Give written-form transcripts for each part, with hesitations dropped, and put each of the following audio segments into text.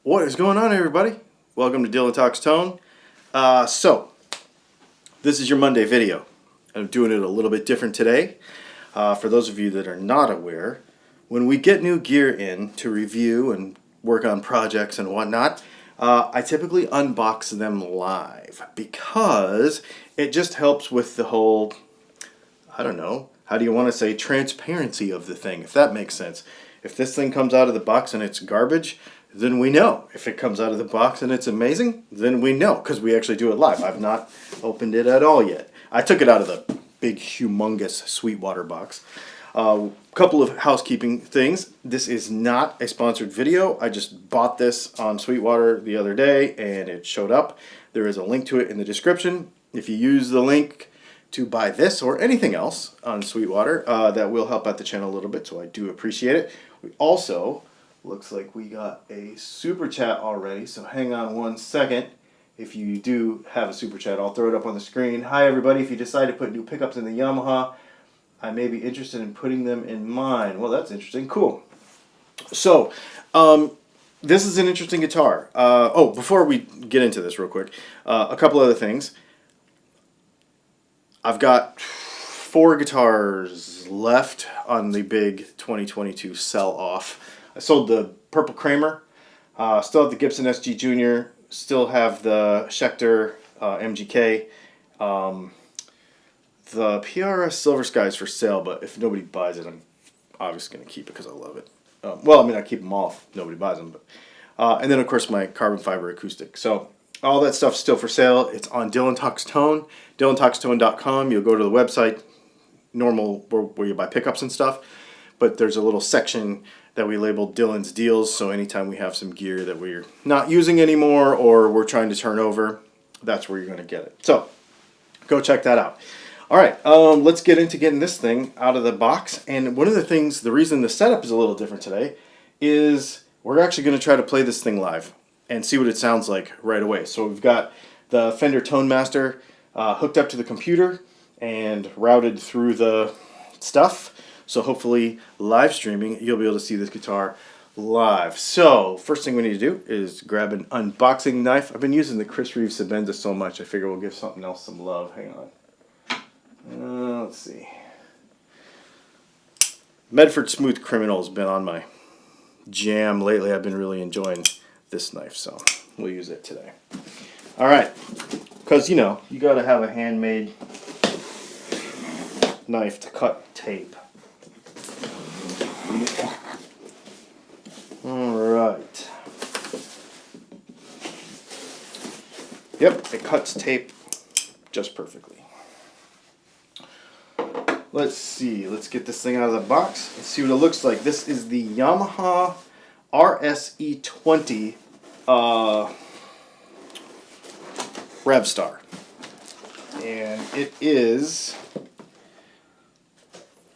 What is going on, everybody? Welcome to Dylan Talks Tone. This is your Monday video. I'm doing it a little bit different today. For those of you that are not aware, when we get new gear in to review and work on projects and whatnot, I typically unbox them live because it just helps with the whole, I don't know, how do you want to say, transparency of the thing, if that makes sense. If this thing comes out of the box and it's garbage, then we know. If it comes out of the box and it's amazing, then we know, because we actually do it live. I've not opened it at all yet. I took it out of the big, humongous Sweetwater box. Couple of housekeeping things. This is not a sponsored video. I just bought this on Sweetwater the other day and it showed up. There is a link to it in the description. If you use the link to buy this or anything else on Sweetwater, that will help out the channel a little bit, so I do appreciate it. We also, looks like we got a super chat already, so hang on one second. If you do have a super chat, I'll throw it up on the screen. Hi everybody, if you decide to put new pickups in the Yamaha, I may be interested in putting them in mine. Well, that's interesting. Cool. So, this is an interesting guitar. Before we get into this real quick, a couple other things. I've got 4 guitars left on the big 2022 sell-off. I sold the Purple Kramer, still have the Gibson SG Junior, still have the Schecter MGK. The PRS Silver Sky is for sale, but if nobody buys it, I'm obviously going to keep it because I love it. I keep them all if nobody buys them. But, and then, of course, my carbon fiber acoustic. So all that stuff's still for sale. It's on Dylan Talks Tone, DylanTalksTone.com. You'll go to the website, normal, where you buy pickups and stuff. But there's a little section that we labeled Dylan's Deals, so anytime we have some gear that we're not using anymore or we're trying to turn over, that's where you're going to get it. So go check that out. All right, let's get into getting this thing out of the box. And one of the things, the reason the setup is a little different today is we're actually going to try to play this thing live and see what it sounds like right away. So we've got the Fender Tone Master hooked up to the computer and routed through the stuff. So hopefully live streaming, you'll be able to see this guitar live. So first thing we need to do is grab an unboxing knife. I've been using the Chris Reeve Sabenda so much, I figure we'll give something else some love. Hang on. Let's see. Medford Smooth Criminal has been on my jam lately. I've been really enjoying this knife, so we'll use it today. All right, because you know, you got to have a handmade knife to cut tape. All right. Yep, it cuts tape just perfectly. Let's see. Let's get this thing out of the box and see what it looks like. This is the Yamaha RSE20 Revstar. And it is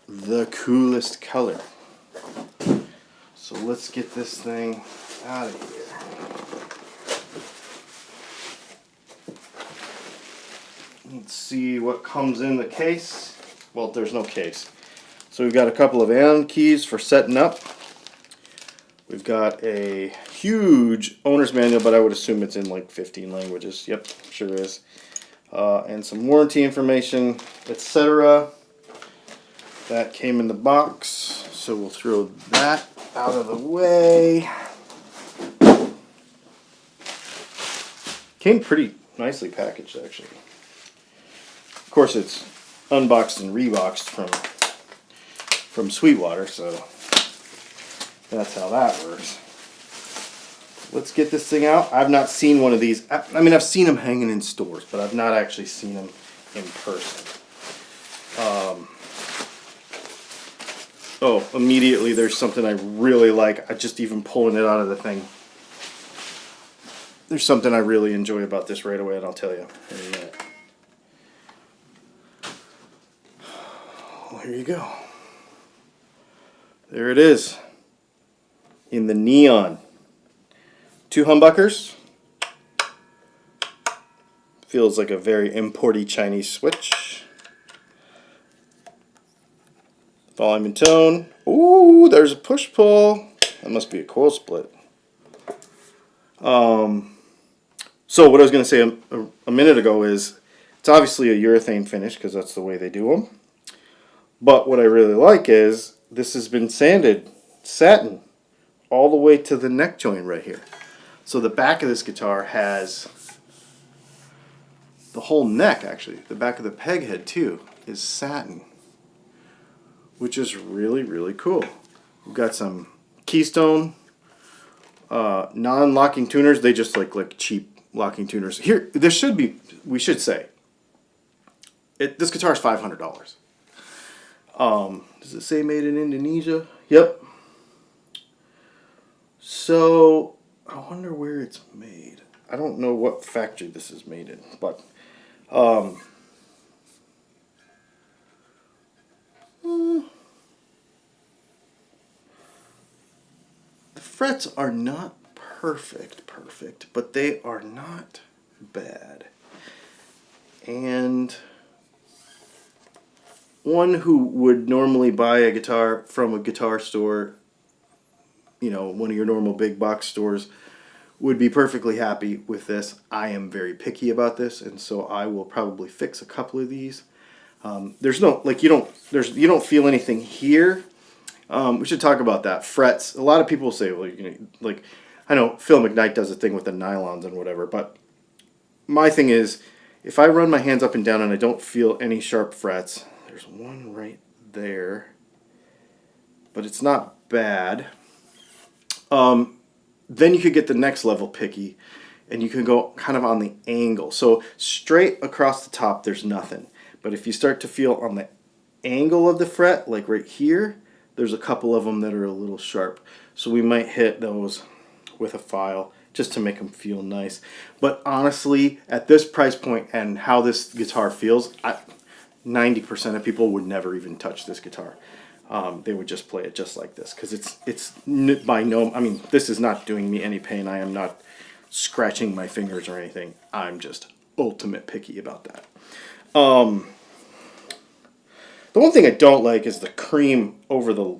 the coolest color. So let's get this thing out of here. Let's see what comes in the case. Well, there's no case. So we've got a couple of Allen keys for setting up. We've got a huge owner's manual, but I would assume it's in like 15 languages. Yep, sure is. And some warranty information, etc. That came in the box, so we'll throw that out of the way. Came pretty nicely packaged, actually. Of course, it's unboxed and reboxed from Sweetwater, so that's how that works. Let's get this thing out. I've not seen one of these. I mean, I've seen them hanging in stores, but I've not actually seen them in person. Immediately there's something I really like. Just even pulling it out of the thing. There's something I really enjoy about this right away, and I'll tell you in a minute. Well, here you go. There it is. In the neon. 2 humbuckers. Feels like a very importy Chinese switch. Volume and tone. Ooh, there's a push-pull. That must be a coil split. So what I was going to say a minute ago is it's obviously a urethane finish because that's the way they do them. But what I really like is this has been sanded satin all the way to the neck joint right here. So the back of this guitar has the whole neck, actually. The back of the peg head too is satin, which is really, really cool. We've got some Keystone non-locking tuners. They just like cheap locking tuners. Here, this should be, we should say, this guitar is $500. Does it say made in Indonesia? Yep. So, I wonder where it's made. I don't know what factory this is made in, but the frets are not perfect, but they are not bad. And one who would normally buy a guitar from a guitar store, you know, one of your normal big box stores, would be perfectly happy with this. I am very picky about this, and so I will probably fix a couple of these. There's no, like, you don't feel anything here. We should talk about that. Frets. A lot of people say, well, you know, like, I know Phil McKnight does a thing with the nylons and whatever, but my thing is, if I run my hands up and down and I don't feel any sharp frets, there's one right there, but it's not bad. Then you could get the next level picky, and you can go kind of on the angle. So straight across the top, there's nothing. But if you start to feel on the angle of the fret, like right here, there's a couple of them that are a little sharp. So we might hit those with a file just to make them feel nice. But honestly, at this price point and how this guitar feels, 90% of people would never even touch this guitar. They would just play it just like this, because it's by no, I mean, this is not doing me any pain. I am not scratching my fingers or anything. I'm just ultimate picky about that. The one thing I don't like is the cream over the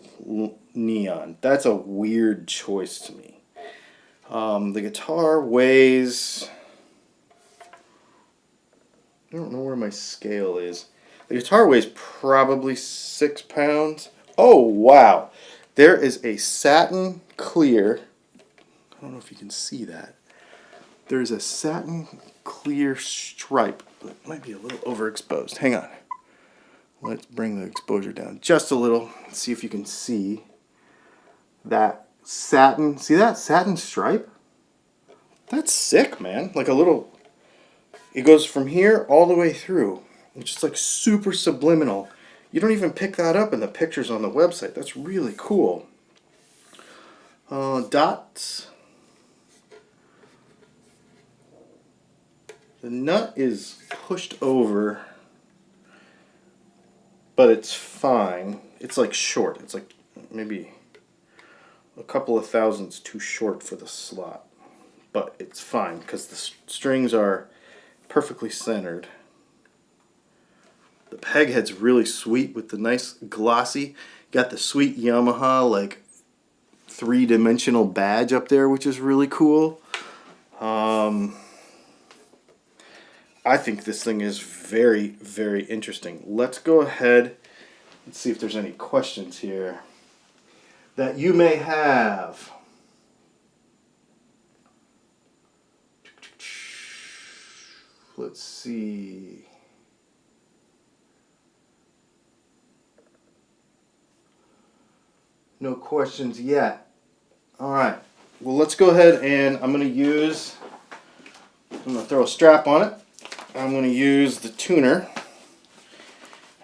neon. That's a weird choice to me. The guitar weighs, I don't know where my scale is. The guitar weighs probably 6 pounds. Oh, wow. There is a satin clear, I don't know if you can see that. There's a satin clear stripe. It might be a little overexposed. Hang on. Let's bring the exposure down just a little. See if you can see that satin. See that satin stripe? That's sick, man. Like a little, it goes from here all the way through. It's just like super subliminal. You don't even pick that up in the pictures on the website. That's really cool. Dots. The nut is pushed over, but it's fine. It's like short. It's like maybe a couple of thousandths too short for the slot. But it's fine because the strings are perfectly centered. The peg head's really sweet with the nice glossy. Got the sweet Yamaha like 3-dimensional badge up there, which is really cool. I think this thing is very, very interesting. Let's go ahead and see if there's any questions here that you may have. Let's see. No questions yet. All right. Well, let's go ahead and I'm going to throw a strap on it. I'm going to use the tuner.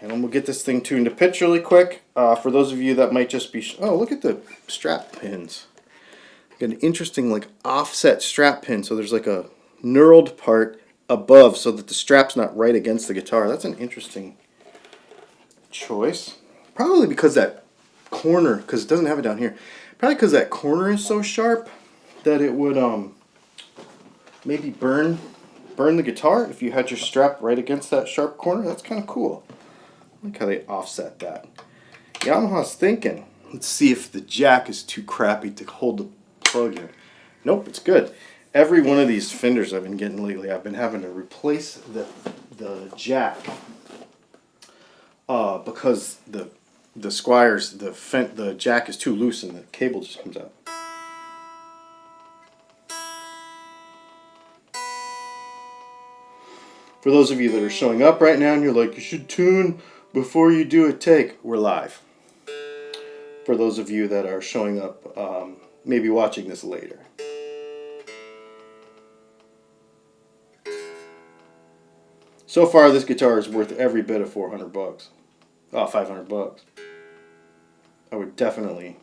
And then we'll get this thing tuned to pitch really quick. For those of you that might just be... Oh, look at the strap pins. Got an interesting like offset strap pin. So there's like a knurled part above so that the strap's not right against the guitar. That's an interesting choice. Probably because that corner, because it doesn't have it down here, probably because that corner is so sharp that it would maybe burn the guitar if you had your strap right against that sharp corner. That's kind of cool. I like how they offset that. Yamaha's thinking. Let's see if the jack is too crappy to hold the plug in. Nope, it's good. every one of these fenders I've been getting lately, I've been having to replace the jack because the squires, the jack is too loose and the cable just comes out. For those of you that are showing up right now and you're like, you should tune before you do a take, we're live. For those of you that are showing up, maybe watching this later. So far, this guitar is worth every bit of $400. Oh, $500. I would definitely.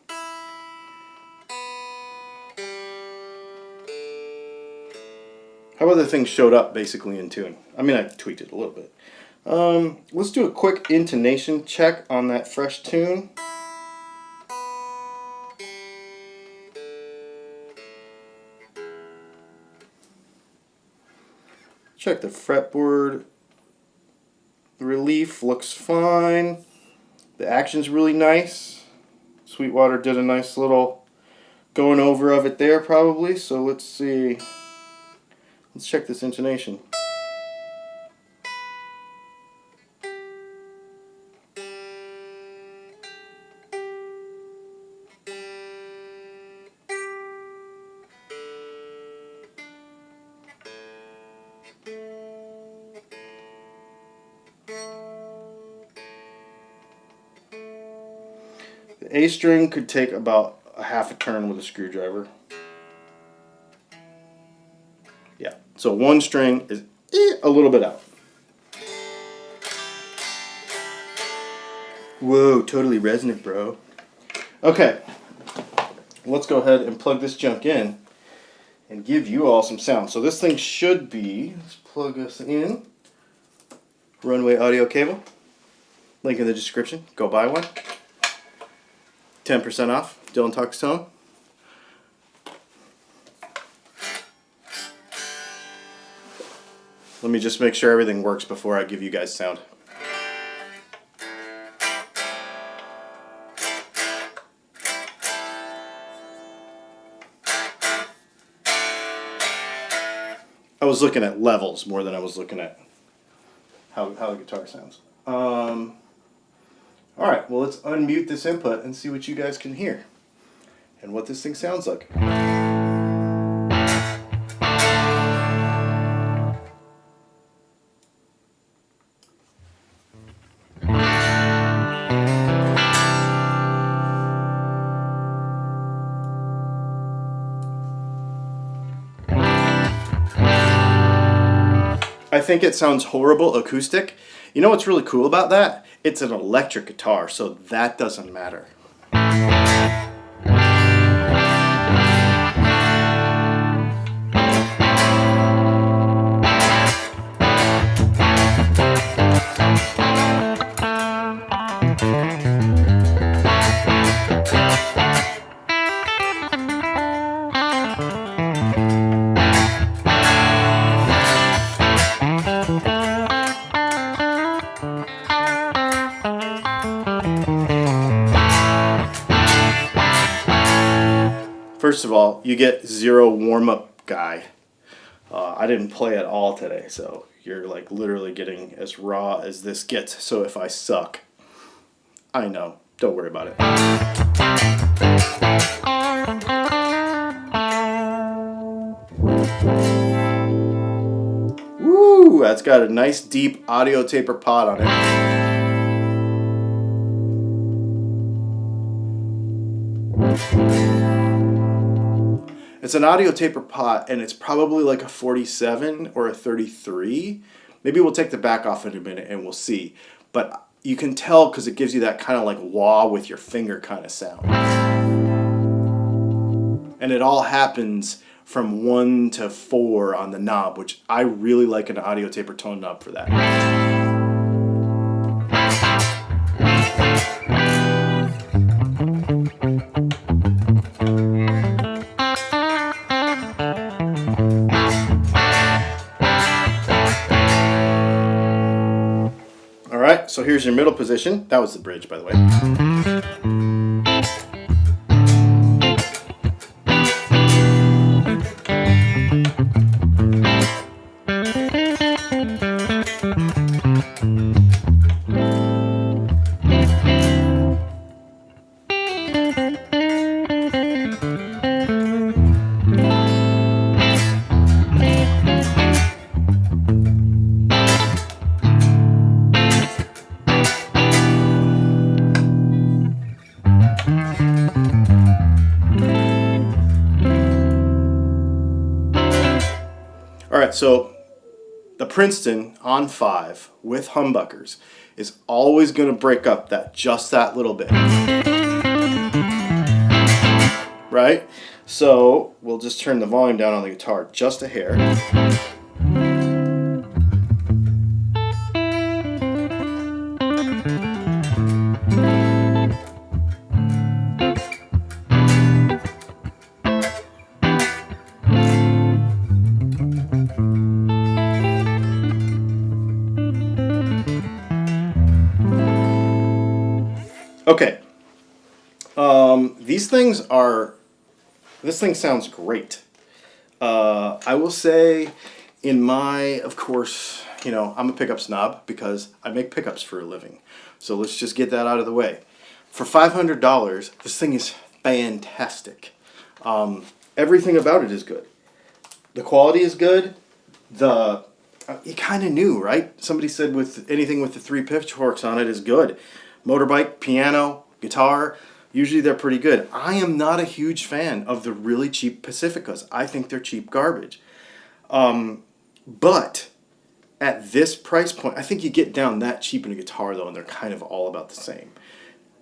How about the thing showed up basically in tune? I mean, I tweaked it a little bit. Let's do a quick intonation check on that fresh tune. Check the fretboard. The relief looks fine. The action's really nice. Sweetwater did a nice little going over of it there probably. So let's see. Let's check this intonation. The A string could take about a half a turn with a screwdriver. Yeah, so one string is a little bit out. Whoa, totally resonant, bro. Okay, let's go ahead and plug this junk in and give you all some sound. So this thing should be, let's plug us in. Runway audio cable. Link in the description. Go buy one. 10% off. Dylan Talks Tone. Let me just make sure everything works before I give you guys sound. I was looking at levels more than I was looking at how the guitar sounds. Alright, well let's unmute this input and see what you guys can hear and what this thing sounds like. I think it sounds horrible acoustic. You know what's really cool about that? It's an electric guitar, so that doesn't matter. First of all, you get zero warm-up guy. I didn't play at all today, so you're like literally getting as raw as this gets. So if I suck, I know. Don't worry about it. Woo! That's got a nice deep audio taper pot on it. It's an audio taper pot, and it's probably like a 47 or a 33. Maybe we'll take the back off in a minute and we'll see. But you can tell because it gives you that kind of like wah with your finger kind of sound. And it all happens from 1 to 4 on the knob, which I really like an audio taper tone knob for that. So here's your middle position. That was the bridge, by the way. right, so the Princeton on 5 with humbuckers is always going to break up just that little bit. Right? So we'll just turn the volume down on the guitar just a hair. Okay. This thing sounds great. I will say, of course, I'm a pickup snob because I make pickups for a living. So let's just get that out of the way. For $500, this thing is fantastic. Everything about it is good. The quality is good. You kind of knew, right? Somebody said with anything with the 3 pitchforks on it is good. Motorbike, piano, guitar, usually they're pretty good. I am not a huge fan of the really cheap Pacificas. I think they're cheap garbage. But at this price point, I think you get down that cheap in a guitar though, and they're kind of all about the same.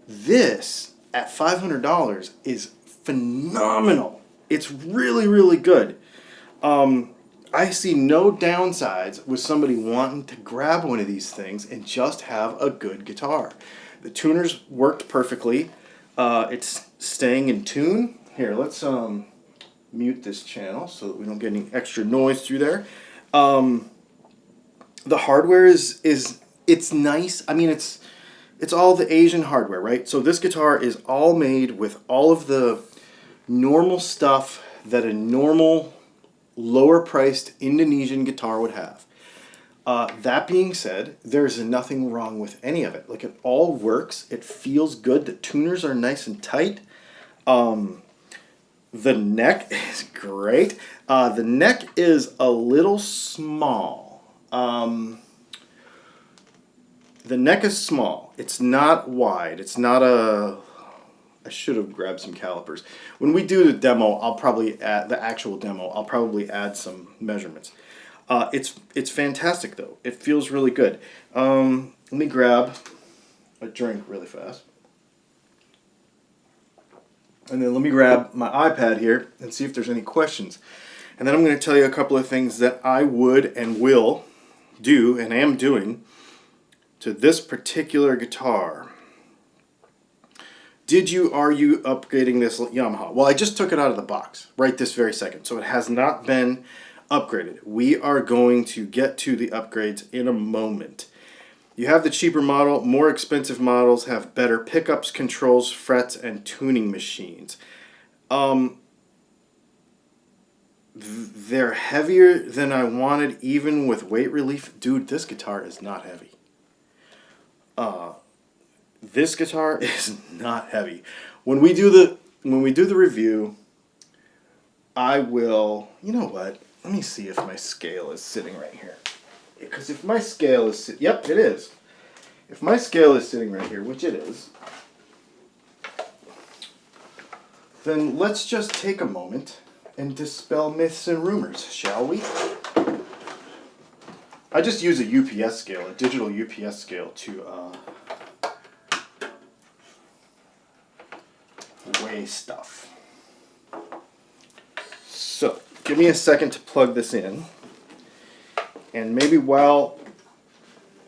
This, at $500, is phenomenal. It's really, really good. I see no downsides with somebody wanting to grab one of these things and just have a good guitar. The tuners worked perfectly. It's staying in tune. Here, let's mute this channel so that we don't get any extra noise through there. The hardware it's nice. I mean, it's all the Asian hardware, right? So this guitar is all made with all of the normal stuff that a normal lower priced Indonesian guitar would have. That being said, there's nothing wrong with any of it. Like, it all works. It feels good. The tuners are nice and tight. The neck is great. The neck is a little small. The neck is small. It's not wide. It's not I should have grabbed some calipers. When we do the demo, I'll probably add the actual demo. I'll probably add some measurements. It's fantastic though. It feels really good. Let me grab a drink really fast. And then let me grab my iPad here and see if there's any questions. And then I'm going to tell you a couple of things that I would and will do and am doing to this particular guitar. Are you upgrading this Yamaha? Well, I just took it out of the box right this very second, so it has not been upgraded. We are going to get to the upgrades in a moment. You have the cheaper model. More expensive models have better pickups, controls, frets, and tuning machines. They're heavier than I wanted, even with weight relief. Dude, this guitar is not heavy. This guitar is not heavy. When we do the review, I will. You know what? Let me see if my scale is sitting right here. Because if my scale is yep, it is. If my scale is sitting right here, which it is, then let's just take a moment and dispel myths and rumors, shall we? I just use a UPS scale, a digital UPS scale, to weigh stuff. So, give me a second to plug this in. And maybe while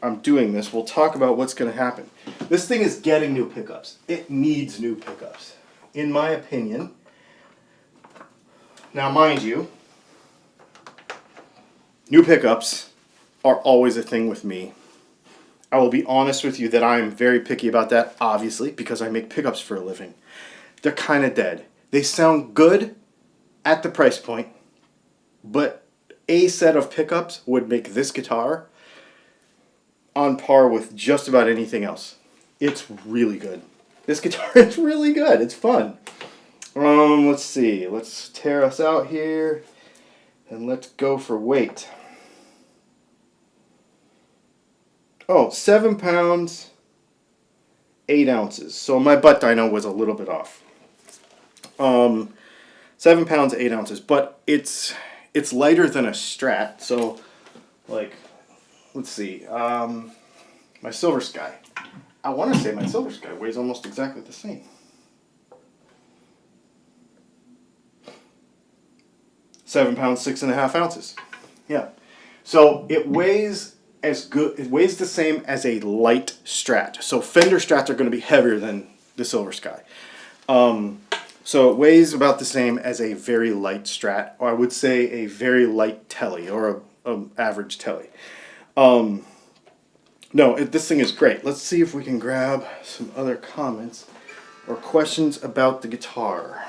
I'm doing this, we'll talk about what's going to happen. This thing is getting new pickups. It needs new pickups, in my opinion. Now, mind you, new pickups are always a thing with me. I will be honest with you that I am very picky about that, obviously, because I make pickups for a living. They're kind of dead. They sound good at the price point, but a set of pickups would make this guitar on par with just about anything else. It's really good. This guitar is really good. It's fun. Let's see. Let's tear us out here and let's go for weight. Oh, 7 pounds, 8 ounces. So my butt dyno was a little bit off. 7 pounds, 8 ounces, but it's it's lighter than a Strat. So, like, let's see. My Silver Sky. I want to say my Silver Sky weighs almost exactly the same. £7, 6.5 ounces. Yeah. So it weighs as good. It weighs the same as a light Strat. So Fender Strats are going to be heavier than the Silver Sky. So it weighs about the same as a very light Strat, or I would say a very light Telly, or a average Telly. No, this thing is great. Let's see if we can grab some other comments or questions about the guitar.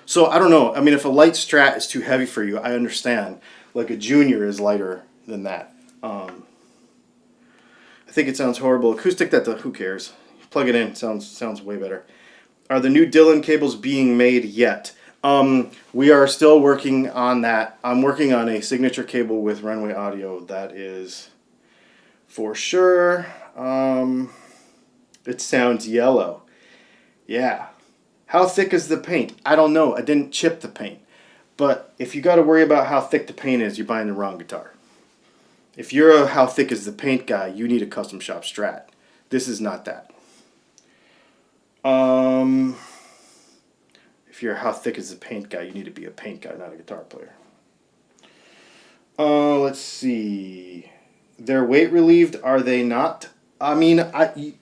So I don't know. I mean, if a light Strat is too heavy for you, I understand. Like a Junior is lighter than that. I think it sounds horrible. Acoustic, who cares? Plug it in. Sounds way better. Are the new Dylan cables being made yet? We are still working on that. I'm working on a signature cable with Runway Audio. That is for sure. It sounds yellow. Yeah. How thick is the paint? I don't know. I didn't chip the paint. But if you got to worry about how thick the paint is, you're buying the wrong guitar. If you're a how thick is the paint guy, you need a custom shop Strat. This is not that. If you're a how thick is the paint guy, you need to be a paint guy, not a guitar player. Let's see. They're weight relieved, are they not? I mean, I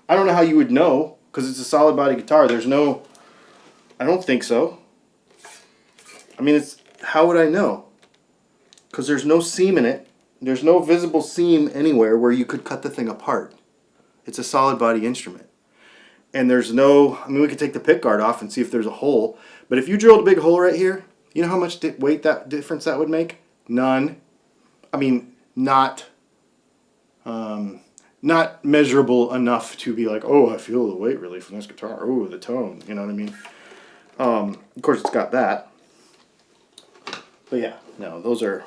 don't know how you would know, because it's a solid body guitar. There's no, I don't think so. I mean, how would I know? Because there's no seam in it. There's no visible seam anywhere where you could cut the thing apart. It's a solid body instrument. And there's no, I mean, we could take the pick guard off and see if there's a hole. But if you drilled a big hole right here, you know how much weight difference that would make? None. I mean, not measurable enough to be like, oh, I feel the weight relief from this guitar. Oh, the tone. You know what I mean? Of course, it's got that. But yeah, no, those are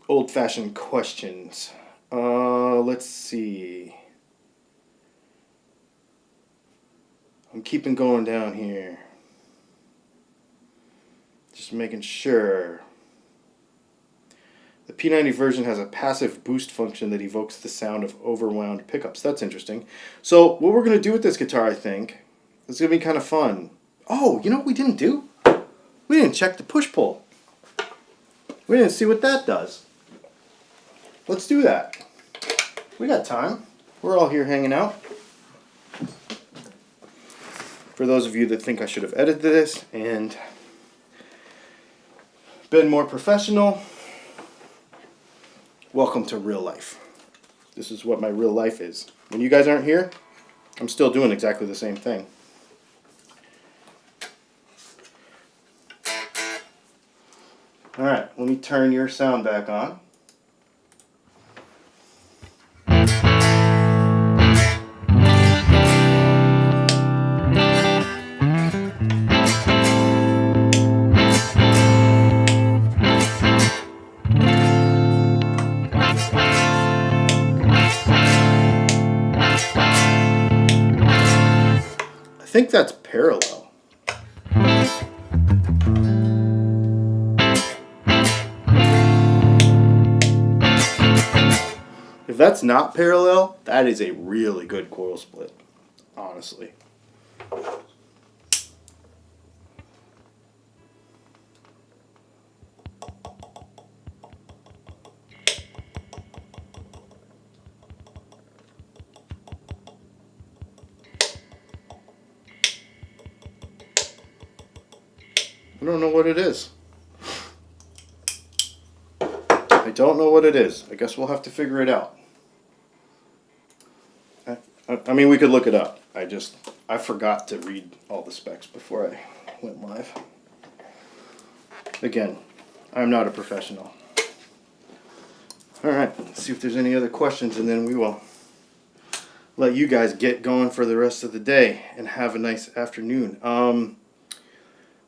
old-fashioned questions. Let's see. I'm keeping going down here. Just making sure. The P90 version has a passive boost function that evokes the sound of overwound pickups. That's interesting. So what we're going to do with this guitar, I think, is going to be kind of fun. Oh, you know what we didn't do? We didn't check the push-pull. We didn't see what that does. Let's do that. We got time. We're all here hanging out. For those of you that think I should have edited this and been more professional, welcome to real life. This is what my real life is. When you guys aren't here, I'm still doing exactly the same thing. Alright, let me turn your sound back on. I think that's parallel. If that's not parallel, that is a really good coil split, honestly. I don't know what it is. I don't know what it is. I guess we'll have to figure it out. I mean, we could look it up. I forgot to read all the specs before I went live. Again, I'm not a professional. Alright, let's see if there's any other questions, and then we will let you guys get going for the rest of the day and have a nice afternoon.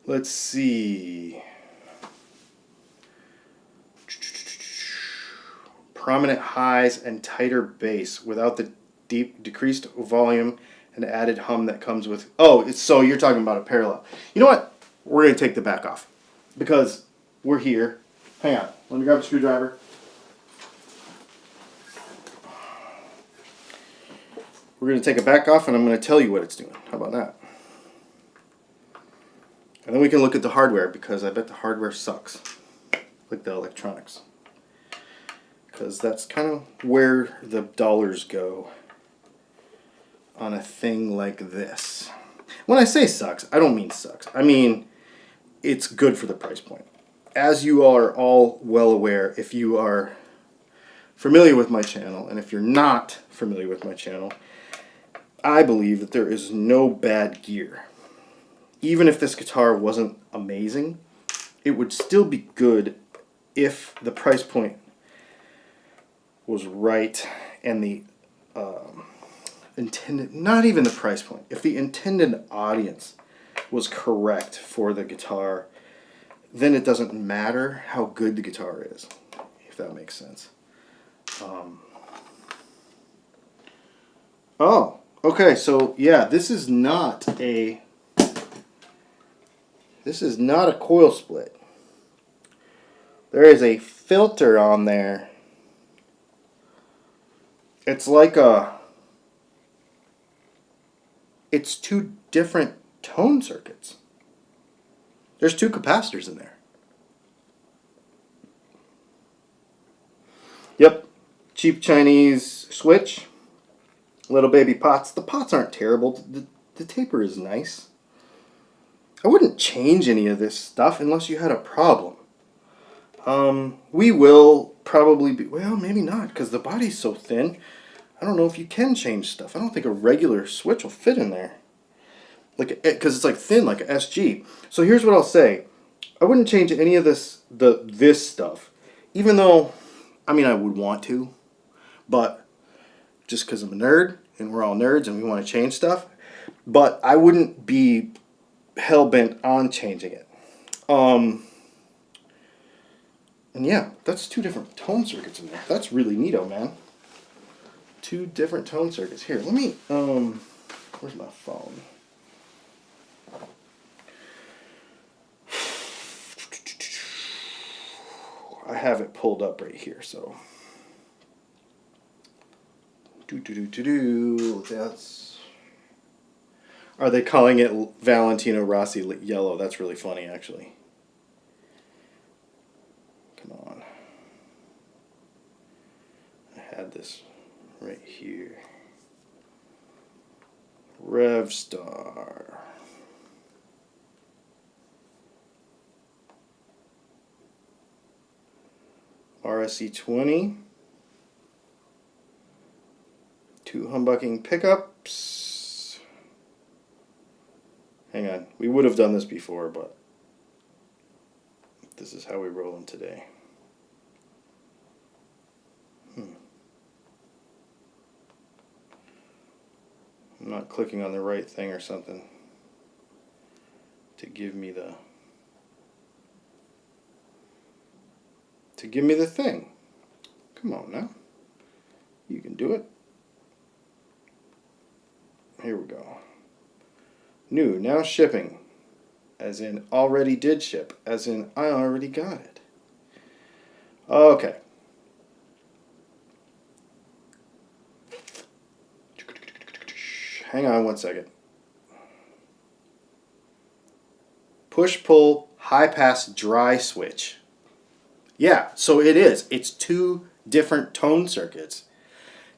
Let's see. Prominent highs and tighter bass without the decreased volume an added hum that comes with. Oh, so you're talking about a parallel. You know what? We're going to take the back off because we're here. Hang on. Let me grab a screwdriver. We're going to take it back off and I'm going to tell you what it's doing. How about that? And then we can look at the hardware because I bet the hardware sucks. Like the electronics. Because that's kind of where the dollars go on a thing like this. When I say sucks, I don't mean sucks. I mean it's good for the price point. As you are all well aware, if you are familiar with my channel, and if you're not familiar with my channel, I believe that there is no bad gear. Even if this guitar wasn't amazing, it would still be good if the price point was right and the intended, not even the price point, if the intended audience was correct for the guitar, then it doesn't matter how good the guitar is, if that makes sense. Oh, okay, so yeah, this is not a coil split. There is a filter on there. It's like it's two different tone circuits. There's two capacitors in there. Yep, cheap Chinese switch. Little baby pots. The pots aren't terrible. The taper is nice. I wouldn't change any of this stuff unless you had a problem. We will probably be, well, maybe not, because the body's so thin. I don't know if you can change stuff. I don't think a regular switch will fit in there. Like, because it's like thin, like a SG. So here's what I'll say. I wouldn't change any of this stuff, even though, I mean, I would want to, but just because I'm a nerd, and we're all nerds, and we want to change stuff, but I wouldn't be hell-bent on changing it. And yeah, that's two different tone circuits in there. That's really neato, man. Two different tone circuits. Here, let me, where's my phone? I have it pulled up right here, so. That's. Are they calling it Valentino Rossi yellow? That's really funny, actually. Come on. I had this right here. Revstar. RSC 20. Two humbucking pickups. Hang on. We would have done this before, but this is how we roll them today. I'm not clicking on the right thing or something to give me the thing. Come on now. You can do it. Here we go. New, now shipping. As in already did ship. As in I already got it. Okay. Hang on one second. Push-pull, high-pass, dry switch. Yeah, so it is. It's two different tone circuits.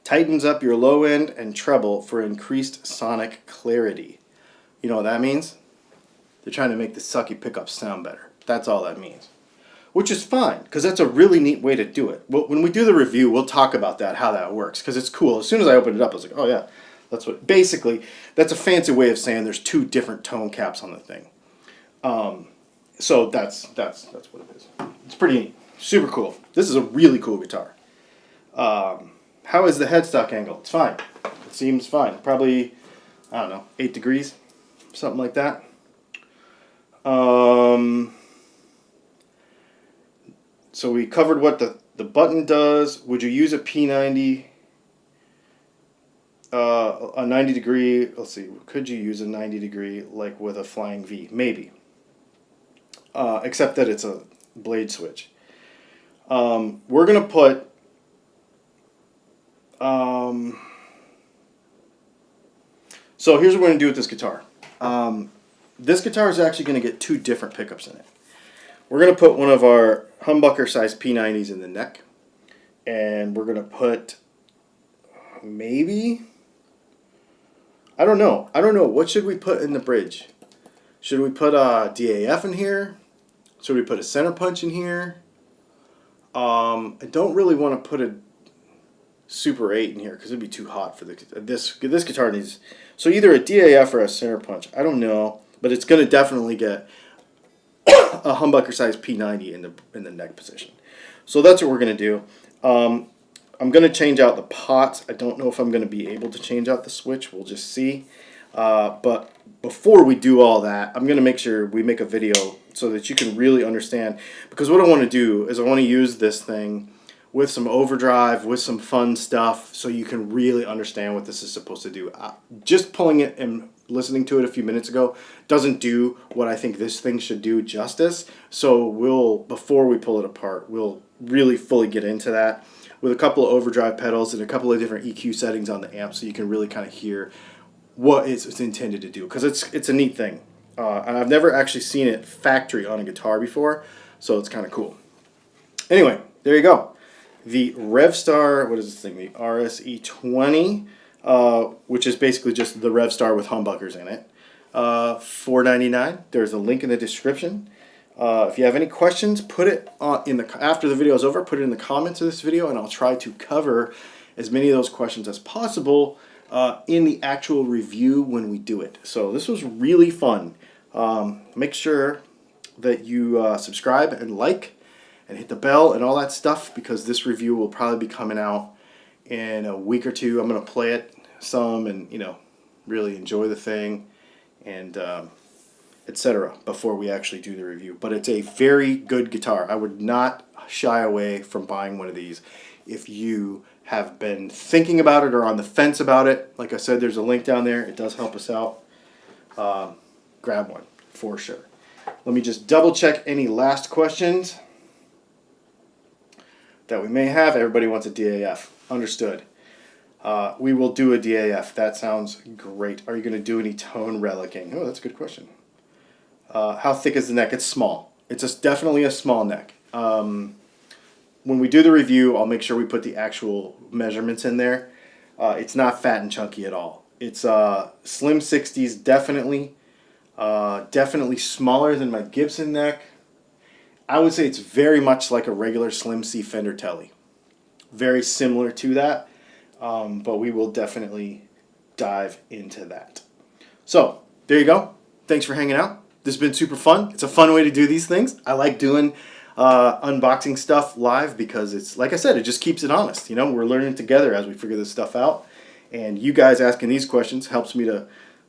Tightens up your low end and treble for increased sonic clarity. You know what that means? They're trying to make the sucky pickups sound better. That's all that means. Which is fine, because that's a really neat way to do it. When we do the review, we'll talk about that, how that works, because it's cool. As soon as I opened it up, I was like, oh yeah, that's what, basically, that's a fancy way of saying there's two different tone caps on the thing. So that's what it is. It's pretty neat. Super cool. This is a really cool guitar. How is the headstock angle? It's fine. It seems fine. Probably, I don't know, 8 degrees, something like that. So we covered what the button does. Would you use a P90? a 90 degree, let's see, could you use a 90 degree like with a flying V? Maybe. Except that it's a blade switch. We're going to put, so here's what we're going to do with this guitar. This guitar is actually going to get 2 different pickups in it. We're going to put one of our humbucker size P90s in the neck. And we're going to put maybe, I don't know. What should we put in the bridge? Should we put a DAF in here? Should we put a center punch in here? I don't really want to put a Super 8 in here because it'd be too hot for this guitar needs. So either a DAF or a center punch. I don't know, but it's going to definitely get a humbucker size P90 in the neck position. So that's what we're going to do. I'm going to change out the pots. I don't know if I'm going to be able to change out the switch. We'll just see. But before we do all that, I'm going to make sure we make a video so that you can really understand. Because what I want to do is I want to use this thing with some overdrive, with some fun stuff, so you can really understand what this is supposed to do. Just pulling it and listening to it a few minutes ago doesn't do what I think this thing should do justice. So before we pull it apart, we'll really fully get into that with a couple of overdrive pedals and a couple of different EQ settings on the amp, so you can really kind of hear what it's intended to do, because it's a neat thing. And I've never actually seen it factory on a guitar before, so it's kind of cool. Anyway, there you go. The Revstar, what is this thing? The RSE20, which is basically just the Revstar with humbuckers in it. $4.99. There's a link in the description. If you have any questions, put it after the video is over. Put it in the comments of this video, and I'll try to cover as many of those questions as possible in the actual review when we do it. So this was really fun. Make sure that you subscribe and like and hit the bell and all that stuff, because this review will probably be coming out in a week or two. I'm going to play it some and, really enjoy the thing and etc. before we actually do the review. But it's a very good guitar. I would not shy away from buying one of these if you have been thinking about it or on the fence about it. Like I said, there's a link down there. It does help us out. Grab one for sure. Let me just double check any last questions that we may have. Everybody wants a DAF. Understood. We will do a DAF. That sounds great. Are you going to do any tone relicking? Oh, that's a good question. How thick is the neck? It's small. It's definitely a small neck. When we do the review, I'll make sure we put the actual measurements in there. It's not fat and chunky at all. It's slim 60s, definitely. Definitely smaller than my Gibson neck. I would say it's very much like a regular Slim C Fender Tele. Very similar to that, but we will definitely dive into that. So, there you go. Thanks for hanging out. This has been super fun. It's a fun way to do these things. I like doing unboxing stuff live because it's, like I said, it just keeps it honest. We're learning together as we figure this stuff out. And you guys asking these questions helps me to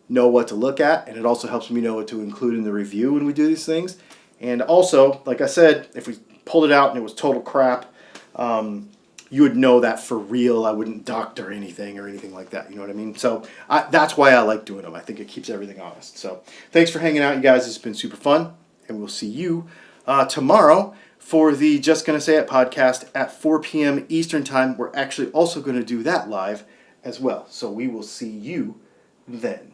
know what to look at, and it also helps me know what to include in the review when we do these things. And also, like I said, if we pulled it out and it was total crap, you would know that for real. I wouldn't doctor anything or anything like that. You know what I mean? So that's why I like doing them. I think it keeps everything honest. So thanks for hanging out, you guys. It's been super fun. And we'll see you tomorrow for the Just Gonna Say It podcast at 4 p.m. Eastern Time. We're actually also going to do that live as well. So we will see you then.